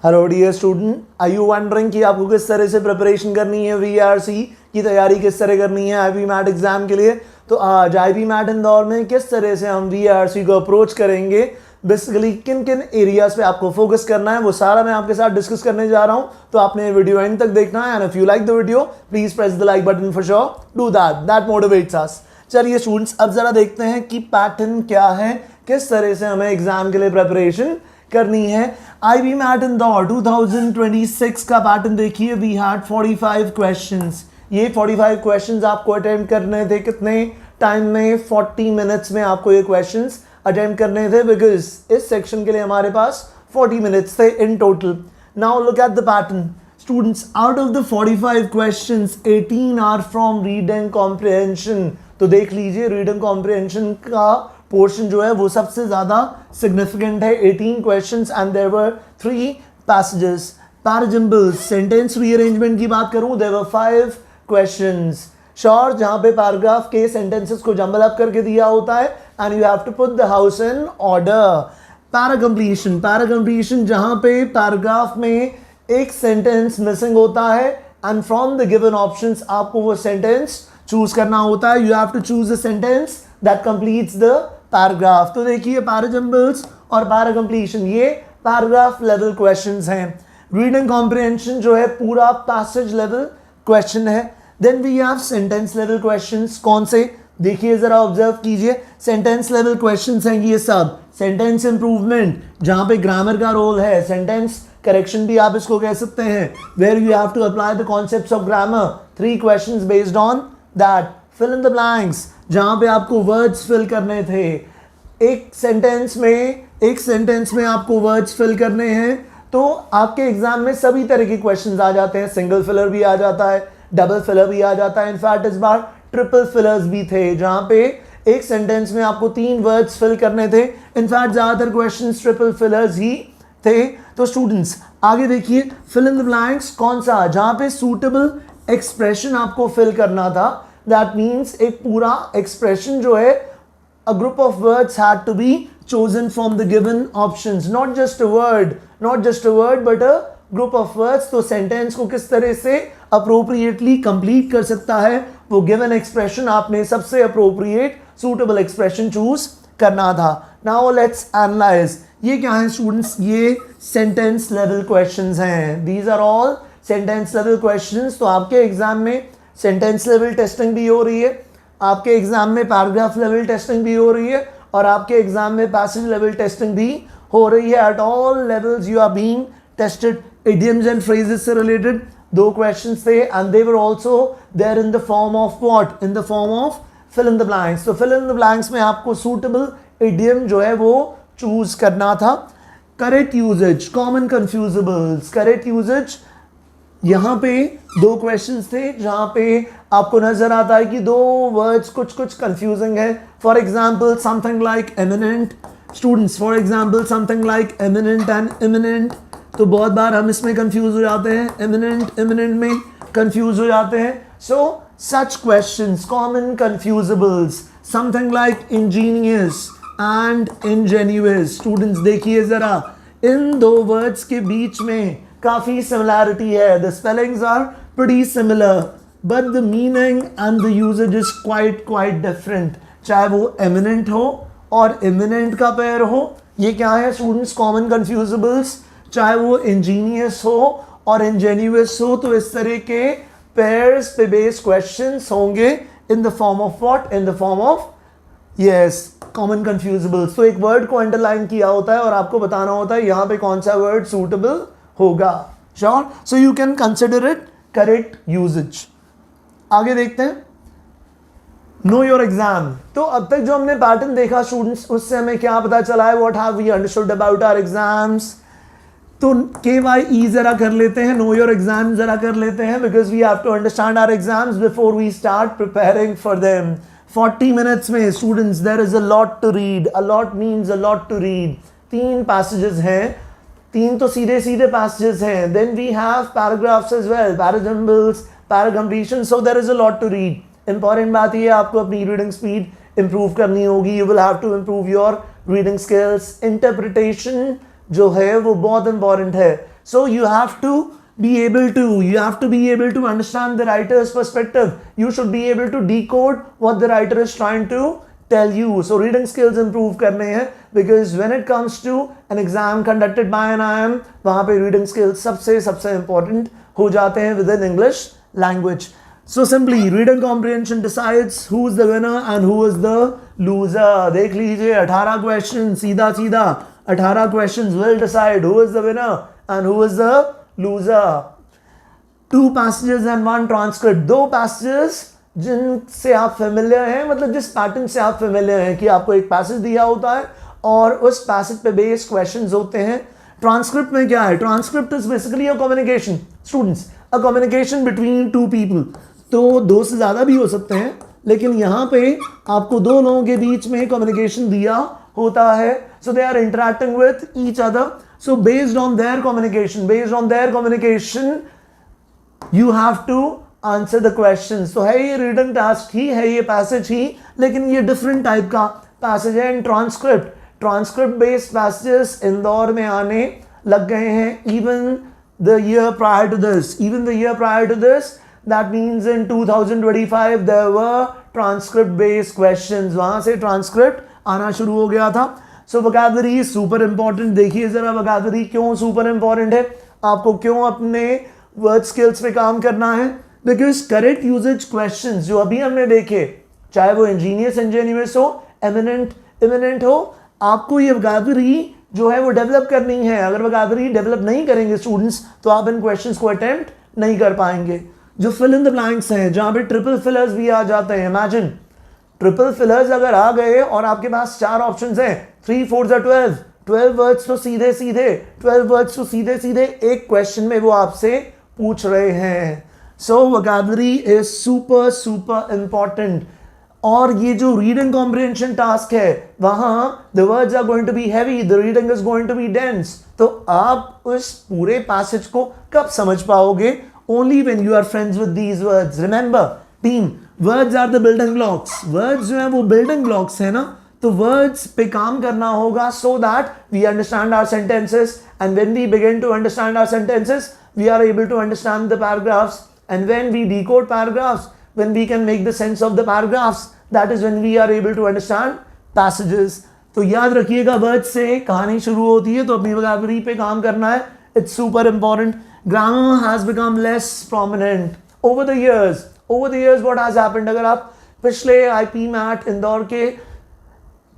Hello dear student, are you wondering कि आपको किस तरह से प्रिपरेशन करनी है, वीआरसी की तैयारी किस तरह करनी है आईबी मैट एग्जाम के लिए। तो आज आईबी मैट इंदौर में किस तरह से हम वीआरसी को अप्रोच करेंगे, बेसिकली किन किन एरियाज पे आपको फोकस करना है, वो सारा मैं आपके साथ डिस्कस करने जा रहा हूं। तो आपने वीडियो एंड तक देखना है, and if you like the video please press the like button for sure, do that motivates अस। चलिए स्टूडेंट्स, अब जरा देखते हैं कि पैटर्न क्या है, किस तरह से हमें एग्जाम के लिए प्रिपरेशन करनी है। आईबी मैट इंदौर 2026 का पैटर्न देखिए, वी हैड 45 क्वेश्चंस। ये 45 क्वेश्चंस आपको अटेम्प्ट करने थे कितने टाइम में? 40 मिनट्स में आपको ये क्वेश्चंस अटेम्प्ट करने थे, बिकॉज इस सेक्शन के लिए हमारे पास 40 मिनट्स थे in total. Now look at the pattern students, out of the 45 questions 18 are from reading comprehension. तो देख लीजिए, रीडिंग कॉम्प्रिहेंशन का पोर्शन जो है वो सबसे ज्यादा सिग्निफिकेंट है, 18 questions, and there were 3 passages. Parajumbles, sentence rearrangement की बात करूं, देयर वर 5 क्वेश्चंस। शॉर्ट, जहां पे पैराग्राफ के सेंटेंसेस को जंबल अप करके दिया होता है, and you have to put the house in order. Paracompletion, जहां पे पैराग्राफ में एक सेंटेंस मिसिंग होता है, and from the given options आपको वो सेंटेंस चूज करना होता है। You have to choose the sentence that completes the paragraph. तो देखिए, पैराजम्बल्स और पैराकम्प्लीशन ये पैराग्राफ लेवल क्वेश्चंस हैं। रीडिंग कॉम्प्रिहेंशन जो है पूरा पैसेज लेवल क्वेश्चन है। Then we have sentence level questions. कौन से? देखिए जरा ऑब्जर्व कीजिए, सेंटेंस लेवल क्वेश्चंस हैं ये सब। सेंटेंस इंप्रूवमेंट, जहां पे ग्रामर का रोल है, सेंटेंस करेक्शन भी आप इसको कह सकते हैं, where you have to apply the concepts of grammar. 3 questions based on that. Fill in the blanks, जहां पे आपको वर्ड्स फिल करने थे। एक सेंटेंस में आपको वर्ड्स फिल करने हैं, तो आपके एग्जाम में सभी तरह के क्वेश्चंस आ जाते हैं। सिंगल फिलर भी आ जाता है, डबल फिलर भी आ जाता है, इनफैक्ट इस बार ट्रिपल फिलर्स भी थे, जहां पे एक सेंटेंस में आपको 3 वर्ड्स फिल करने थे। इनफैक्ट ज्यादातर क्वेश्चंस ट्रिपल फिलर्स ही थे। तो स्टूडेंट्स आगे देखिए, फिल इन द ब्लैंक्स कौन सा? जहां पे सूटेबल एक्सप्रेशन आपको फिल करना था। दैट मीन्स एक पूरा एक्सप्रेशन जो है, a group of words had to be chosen from the given options, not just a word but a group of words। तो सेंटेंस को किस तरह से अप्रोप्रिएटली कंप्लीट कर सकता है वो गिवन एक्सप्रेशन, आपने सबसे अप्रोप्रिएट सूटेबल एक्सप्रेशन चूज करना था। नाउ लेट्स एनालाइज, ये क्या है स्टूडेंट्स? ये सेंटेंस लेवल क्वेश्चंस हैं। These are all sentence level questions. तो आपके एग्जाम में सेंटेंस लेवल टेस्टिंग भी हो रही है, आपके एग्जाम में पैराग्राफ लेवल टेस्टिंग भी हो रही है, और आपके एग्जाम में पैसेज लेवल टेस्टिंग भी हो रही है। At all levels you are being tested. Idioms and phrases से रिलेटेड 2 क्वेश्चंस थे, and they were also there in the form of what? In the form of fill in the blanks. तो fill in the blanks में आपको suitable idiom जो है वो choose करना था। Correct usage, common confusables, correct usage, यहां पे 2 क्वेश्चंस थे जहां पे आपको नजर आता है कि 2 वर्ड्स कुछ कंफ्यूजिंग है। For example something like eminent. Students, for example something like eminent and imminent, तो बहुत बार हम इसमें कंफ्यूज हो जाते हैं, एमिनेंट में कंफ्यूज हो जाते हैं। So such questions, common confusables, something like ingenious and ingenuous. Students देखिए जरा, इन 2 वर्ड्स के बीच में काफी सिमिलैरिटी है। The spellings are pretty similar, but the meaning and the usage is quite different. चाहे वो एमिनेंट हो और इमिनेंट का पेयर हो, ये क्या है स्टूडेंट्स? कॉमन कंफ्यूजेबल्स। चाहे वो इंजीनियस हो और इंजेन्युअस हो, तो इस तरह के पेयर्स पे बेस्ड क्वेश्चंस होंगे in the form of what? In the form of yes, common confusables. तो एक वर्ड को अंडरलाइन किया होता है और आपको बताना होता है यहां पे कौन सा वर्ड सूटेबल होगा। Sure? So you can consider it correct usage. आगे देखते हैं, नो योर एग्जाम। तो अब तक जो हमने पैटर्न देखा स्टूडेंट्स, उससे हमें क्या पता चला है? What have we understood about our exams. तो KYE जरा कर लेते हैं, नो योर एग्जाम जरा कर लेते हैं, because we have to understand our exams before we start preparing for them. 40 minutes में students there is a lot to read. A lot means a lot to read. 3 passages हैं, 3 तो सीधे passages हैं। Then we have paragraphs as well, parajumbles, paracompletion, so there is a lot to read. Important बात ये है, आपको अपनी reading speed improve करनी होगी। You will have to improve your reading skills. Interpretation जो है वो बहुत इंपॉर्टेंट है। So you have to be able to understand the writer's perspective. You should be able to decode what the writer is trying to tell you. So reading skills improve करने हैं, because when it comes to an exam conducted by an IIM, वहाँ पे reading skills सबसे important हो जाते हैं within English language. So simply reading comprehension decides who is the winner and who is the loser. देख लीजिए 18 questions, सीधा 18 questions will decide who is the winner and who is the loser. 2 passages and 1 transcript. 2 passages जिनसे आप familiar हैं, मतलब जिस pattern से आप फेमिलियर हैं कि आपको एक पैसेज दिया होता है और उस पैसेज पे बेस्ड क्वेश्चंस होते हैं. ट्रांसक्रिप्ट में क्या है? Transcript is basically a communication, students, a communication between 2 people. तो 2 से ज़्यादा भी हो सकते हैं, लेकिन यहाँ पे आपको 2 लोगों के बीच में कम्युनिकेशन दिया होता है. So they are interacting with each other. So based on their communication you have to answer the questions. तो है ये रीडिंग टास्क ही है, ये पैसेज ही, लेकिन ये डिफरेंट टाइप का पैसेज है. And transcript based passages Indore में आने लग गए हैं. Even the year prior to this, that means in 2025 there were transcript based questions. वहां से ट्रांसक्रिप्ट आना शुरू हो गया था. So vocabulary super important. देखिए जरा वोकैबुलरी क्यों सुपर इंपॉर्टेंट है, आपको क्यों अपने वर्ड स्किल्स पे काम करना है. बिकॉज करेक्ट यूजेज क्वेश्चंस जो अभी हमने देखे, चाहे वो इंजीनियस हो, एमिनेंट हो, आपको ये वोकैबुलरी जो है वो डेवलप करनी है. अगर वोकैबुलरी डेवलप नहीं करेंगे स्टूडेंट्स, तो आप इन क्वेश्चंस को अटेम्प्ट नहीं कर पाएंगे. जो फिल इन द ब्लैंक्स हैं, जहाँ पे ट्रिपल फिलर्स भी आ जाते हैं. इमेजिन ट्रिपल फिलर्स अगर आ गए और आपके पास 4 ऑप्शंस हैं, 3 4 12 वर्ड्स तो सीधे 12 वर्ड्स तो सीधे एक क्वेश्चन में वो आपसे पूछ रहे हैं. So vocabulary is super important. और ये जो रीडिंग कॉम्प्रिहेंशन टास्क है, वहां the words are going to be heavy, the reading is going to be dense. तो आप उस पूरे पैसेज को कब समझ पाओगे? Only when you are friends with these words. Remember team, words are the building blocks. Words जो है वो बिल्डिंग ब्लॉक्स है ना, तो वर्ड्स पे काम करना होगा so that we understand our sentences. And when we begin to understand our sentences, we are able to understand the paragraphs. And when we decode paragraphs, when we can make the sense of the paragraphs, that is when we are able to understand passages. तो याद रखिएगा, word से कहानी शुरू होती है, तो अपनी वोकैबुलरी पे काम करना है. It's super important. Grammar has become less prominent over the years. What has happened? अगर आप पिछले IP मैट इंदौर के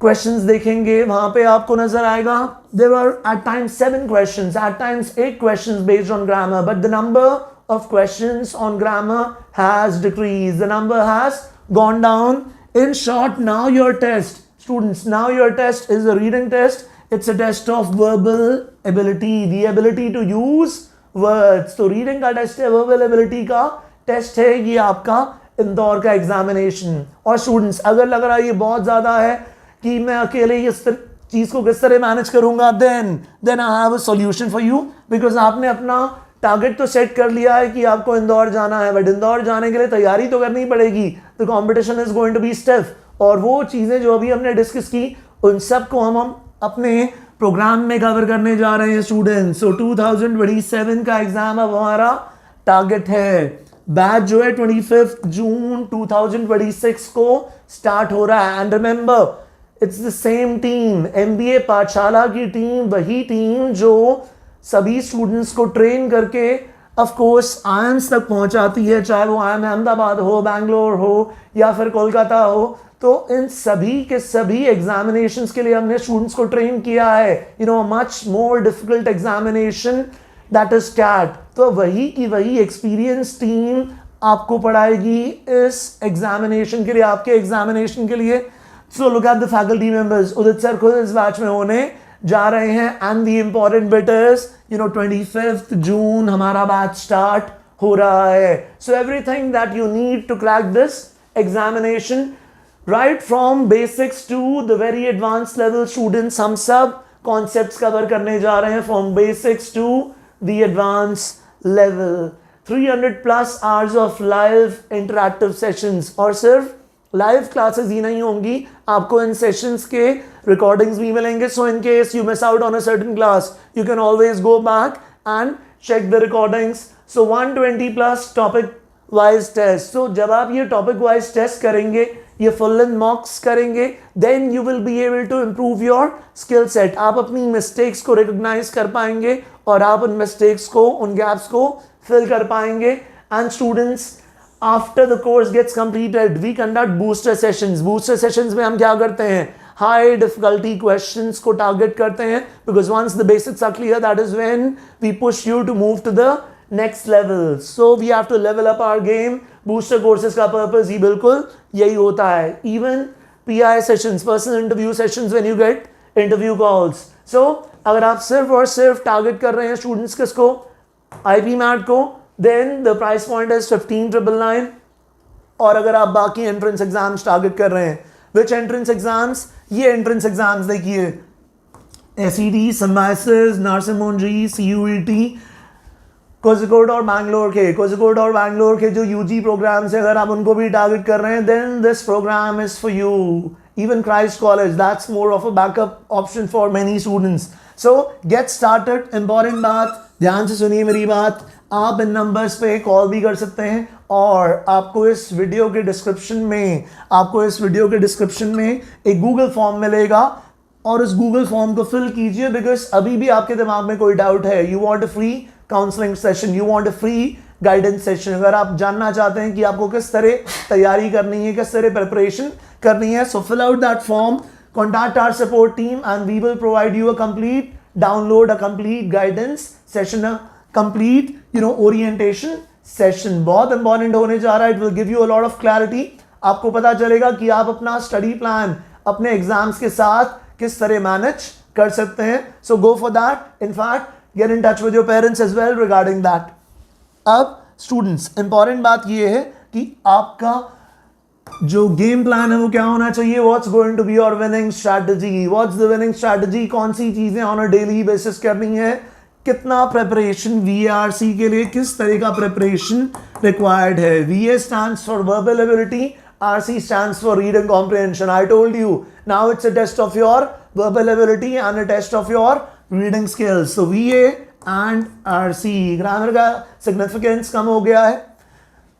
क्वेश्चंस देखेंगे, वहां पे आपको नजर आएगा there were at times 7 questions, at times 8 questions based on grammar, but the number of questions on grammar has decreased. The number has gone down. In short, now your test, students, is a reading test. It's a test of verbal ability, the ability to use words. तो reading का test है, verbal ability का test है. ये आपका इंदौर का examination. और students, अगर लग रहा है ये बहुत ज़्यादा है कि मैं अकेले इस चीज़ को किस तरह मैनेज करूँगा, then I have a solution for you. because आपने अपना टारगेट तो सेट कर लिया है कि आपको इंदौर जाना है, बट इंदौर जाने के लिए तैयारी तो करनी पड़ेगी. The competition is going to be stiff. और वो चीज़ें जो अभी हमने डिस्कस की, उन सब को हम अपने प्रोग्राम में कवर करने जा रहे हैं स्टूडेंट्स. सो 2027 का एग्जाम अब हमारा टारगेट है. बैच जो है 25 जून 2026 को स्टार्ट हो रहा है. And remember, it's the same team, MBA पाठशाला की टीम, वही टीम जो सभी स्टूडेंट्स को ट्रेन करके ऑफ कोर्स IIMs तक पहुंचाती है, चाहे वो IIM अहमदाबाद हो, बैंगलोर हो या फिर कोलकाता हो. तो इन सभी के सभी एग्जामिनेशंस के लिए हमने स्टूडेंट्स को ट्रेन किया है. Much more difficult examination, that is CAT. तो वही की वही एक्सपीरियंस टीम आपको पढ़ाएगी इस एग्जामिनेशन के लिए, आपके एग्जामिनेशन के लिए. So look at the faculty members. Udit sir खुद इस बैच में होने जा रहे हैं. And the important bit is 25 June हमारा बैच स्टार्ट हो रहा है. So everything that you need to crack this examination, right from basics to the very advance level, students हम सब कॉन्सेप्ट्स कवर करने जा रहे हैं from basics to the advance level. 300+ hours of live interactive sessions. और सिर्फ live classes ही नहीं होंगी, आपको इन सेशंस के रिकॉर्डिंग्स भी मिलेंगे. So in case you miss out on a certain class, you can always go back and check the recordings. So 120 plus topic wise test. So जब आप ये topic wise test करेंगे, ये full length mocks करेंगे, then you will be able to improve your skill set. आप अपनी mistakes को recognize कर पाएंगे और आप उन mistakes को, उन gaps को fill कर पाएंगे. And students, after the course gets completed, we conduct booster sessions. Booster sessions में हम क्या करते हैं? High difficulty questions को target करते हैं, because once the basics are clear, that is when we push you to move to the next level. So we have to level up our game. Booster courses का purpose ही बिल्कुल यही होता है. Even PI sessions, personal interview sessions, when you get interview calls. So अगर आप सिर्फ और सिर्फ target कर रहे हैं students किसको, IP MAT को, then the price point is 15,999. और अगर आप बाकी entrance exams target कर रहे हैं, which entrance exams? ये entrance exams देखिए, SET, Symbiosis, Narsimon-G, CUET, Kozhikode और बैंगलोर के जो यूजी प्रोग्राम्स हैं, अगर आप उनको भी टारगेट कर रहे हैं, then this program is for you. Even Christ college, that's more of a backup option for many students. So get started. Important बात, ध्यान से सुनिए मेरी बात, आप इन नंबर्स पे कॉल भी कर सकते हैं और आपको इस वीडियो के डिस्क्रिप्शन में एक गूगल फॉर्म मिलेगा और उस गूगल फॉर्म को फिल कीजिए. बिकॉज अभी भी आपके दिमाग में कोई डाउट है, you want a free counselling session, you want a free guidance session. अगर आप जानना चाहते हैं कि आपको किस तरह तैयारी करनी है, किस तरह प्रिपरेशन करनी है, so fill out that form, contact our support team and we will provide you a complete download, a complete guidance session, a complete orientation session. बहुत इंपॉर्टेंट होने जा रहा है. It will give you a lot of clarity. आपको पता चलेगा कि आप अपना स्टडी प्लान अपने एग्जाम्स के साथ किस तरह मैनेज कर सकते हैं. So go for that. In fact get in touch with your parents as well regarding that. अब students, important बात ये है कि आपका जो गेम प्लान है वो क्या होना चाहिए. What's going to be your winning strategy? What's the winning strategy? कौन सी चीजें on a daily basis करनी है, कितना प्रिपरेशन VARC के लिए, किस तरह का प्रिपरेशन रिक्वायर्ड है. VA stands for verbal ability, RC stands for reading comprehension. I told you, now it's a test of your verbal ability and a test of your reading skills. तो VA and RC, grammar का significance कम हो गया है.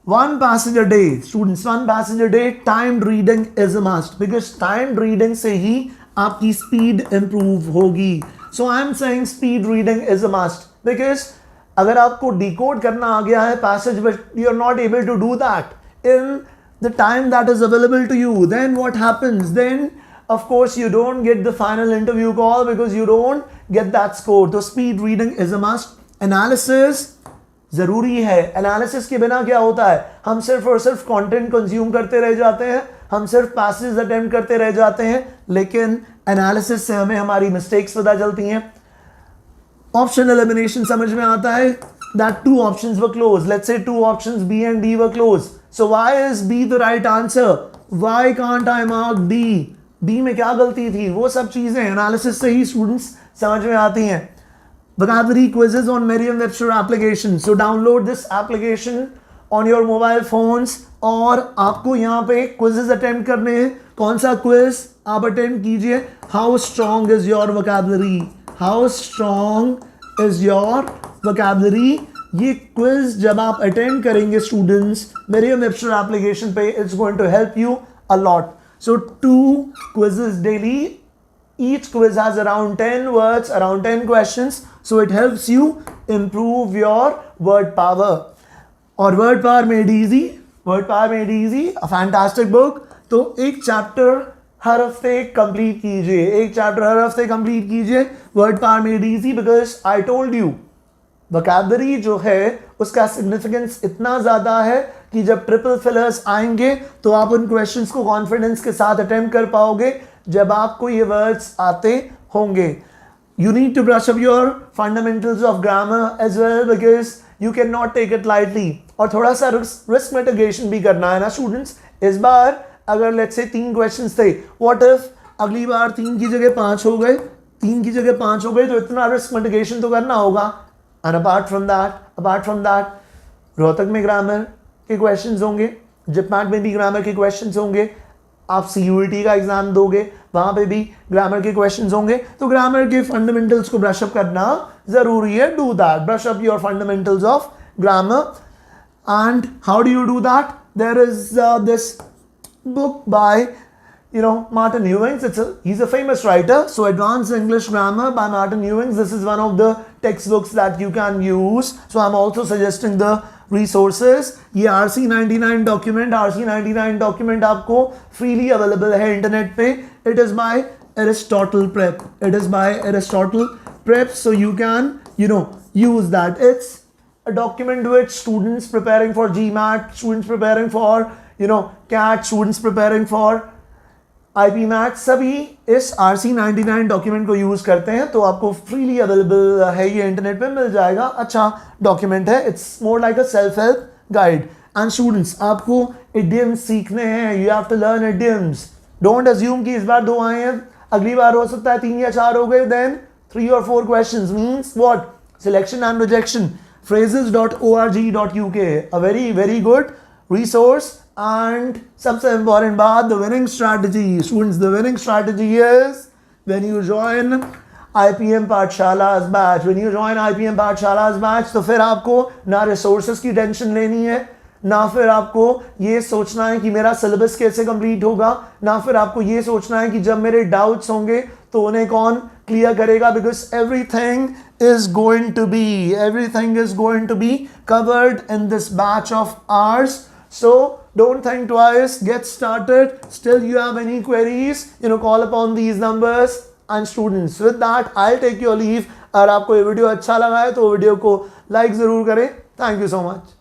1 passage a day, students, 1 passage a day. Timed reading is a must, because timed reading से ही आपकी speed improve होगी. So I am saying speed reading is a must, because अगर आपको डिकोड करना आ गया है passage but you are not able to do that in the time that is available to you, then what happens? Then of course you don't get the final interview call because you don't get that score. So speed reading is a must. Analysis जरूरी है. Analysis के बिना क्या होता है, हम सिर्फ और सिर्फ कंटेंट कंज्यूम करते रह जाते हैं, हम सिर्फ पैसेज अटेम्प्ट करते रह जाते हैं, लेकिन एनालिसिस से हमें हमारी मिस्टेक्स पता चलती हैं. ऑप्शन एलिमिनेशन समझ में आता है that 2 options were closed. Let's say 2 options B and D were closed. So why is B the right answer? Why can't I mark D? D में क्या गलती थी? वो सब चीजें एनालिसिस से ही स्टूडेंट्स समझ में आती हैं. Vocabulary quizzes on Merriam-Webster application. So download this application on your mobile phones और आपको यहाँ पे quizzes attempt करने हैं. कौन सा quiz आप attempt कीजिए? How strong is your vocabulary? How strong is your vocabulary? ये quiz जब आप attempt करेंगे स्टूडेंट्स Merriam-Webster application पे, it's going to help you a lot. So 2 quizzes daily. Each quiz has around 10 words, around 10 questions. So it helps you improve your word power. और word power made easy. Word power made easy. A fantastic book. तो एक chapter हर हफ्ते complete कीजिए. Word power made easy because I told you, vocabulary जो है उसका significance इतना ज़्यादा है कि जब ट्रिपल फिलर्स आएंगे तो आप उन क्वेश्चंस को कॉन्फिडेंस के साथ अटेम्प्ट कर पाओगे जब आपको ये वर्ड्स आते होंगे. You need to brush up your fundamentals of grammar as well because you cannot take it lightly. और थोड़ा सा risk mitigation भी करना है ना स्टूडेंट्स. इस बार अगर let's say 3 क्वेश्चंस थे, what if अगली बार 3 की जगह 5 हो गए, तो इतना रिस्क मिटिगेशन तो करना होगा. And apart from that, Rohtak में ग्रामर के क्वेश्चंस होंगे, जिपमैट में भी ग्रामर के क्वेश्चंस होंगे, आप CUET का एग्जाम दोगे, वहां पे भी ग्रामर के क्वेश्चंस होंगे, तो ग्रामर के फंडामेंटल्स को ब्रश अप करना जरूरी है. Do that, brush up your fundamentals of grammar. And how do you do that? There is this book by Martin Ewings. He's a famous writer. So Advanced English Grammar by Martin Ewings. This is one of the textbooks that you can use. So I'm also suggesting the resources. ये RC99 document आपको freely available है internet पे. It is by Aristotle Prep. So you can use that. It's a document which students preparing for GMAT, students preparing for CAT, students preparing for IP math सभी इस RC99 document को use करते हैं. तो आपको freely available है, ये internet पे मिल जाएगा. अच्छा डॉक्यूमेंट है. It's more like a self help guide. And students, आपको इडियम्स सीखने हैं. You have to learn idioms. Don't assume कि इस बार 2 आए हैं, अगली बार हो सकता है 3 या 4 हो गए. Then 3 or 4 questions means what? Selection and rejection. phrases.org.uk, a very good resource. And सबसे important बात, the winning strategy. Students, the winning strategy is when you join IPM पाठशाला's batch. तो फिर आपको ना रिसोर्सेज की टेंशन लेनी है, ना फिर आपको ये सोचना है कि मेरा सिलेबस कैसे कंप्लीट होगा, ना फिर आपको ये सोचना है कि जब मेरे डाउट्स होंगे तो उन्हें कौन क्लियर करेगा. Because everything is going to be covered in this batch of ours. So don't think twice, get started. Still you have any queries, call upon these numbers. And students, with that I'll take your leave. अगर आपको ये video अच्छा लगा है तो video को like जरूर करें. Thank you so much.